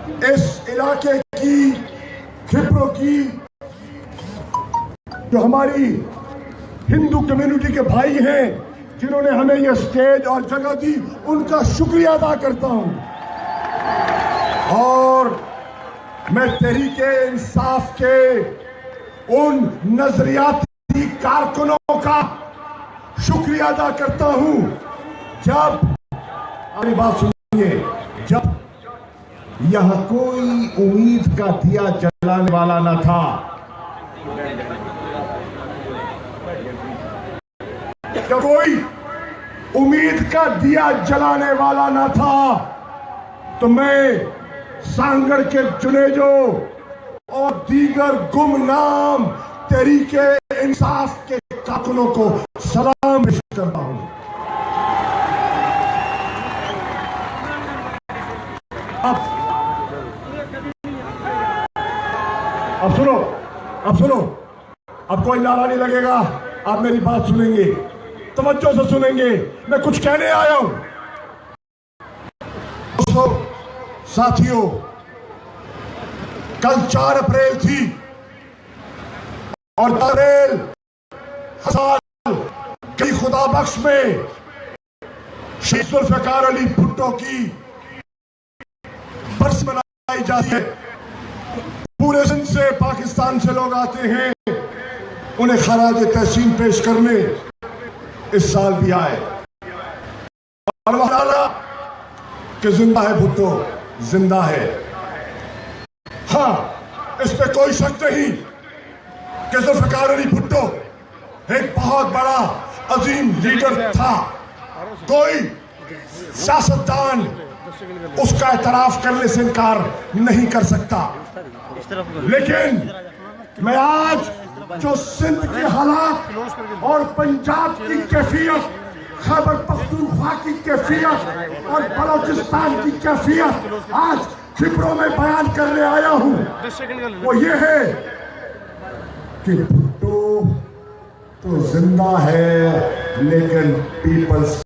इस इलाके की खिब्रों की जो हमारी हिंदू कम्युनिटी के भाई हैं जिन्होंने हमें यह स्टेज और जगह दी, उनका शुक्रिया अदा करता हूं। और मैं तहरीके इंसाफ के उन नजरियाती कारकुनों का शुक्रिया अदा करता हूं। जब मेरी बात सुनिए, जब यहां कोई उम्मीद का दिया जलाने वाला न था, जब कोई उम्मीद का दिया जलाने वाला न था, तो मैं सांगड़ के जुनेजो और दीगर गुमनाम तहरीके इंसाफ के कारकुनों को सलाम पेश करता हूं। अब सुनो, अब कोई नारा नहीं लगेगा, आप मेरी बात सुनेंगे, तवज्जो से सुनेंगे, मैं कुछ कहने आया हूं। दोस्तों, साथियों, कल 4 अप्रैल थी और 4 अप्रैल कई खुदा बख्श में शहीद जुल्फ़िकार अली भुट्टो की बरस मनाई जाती है। पूरे दिन से पाकिस्तान से लोग आते हैं उन्हें खराज तहसीन पेश करने, इस साल भी आए और वहां कि जिंदा है भुट्टो, जिंदा है। हाँ, इस पे कोई शक नहीं कि जुल्फ़िकार अली भुट्टो एक बहुत बड़ा अजीम लीडर था। कोई सियासतदान उसका एतराफ करने से इनकार नहीं कर सकता। लेकिन मैं आज जो सिंध के हालात और पंजाब की कैफियत, खैबर पख्तूनख्वा की कैफियत और बलोचिस्तान की कैफियत आज खिब्रों में बयान करने आया हूं, वो ये है कि भुट्टो तो जिंदा है लेकिन पीपल्स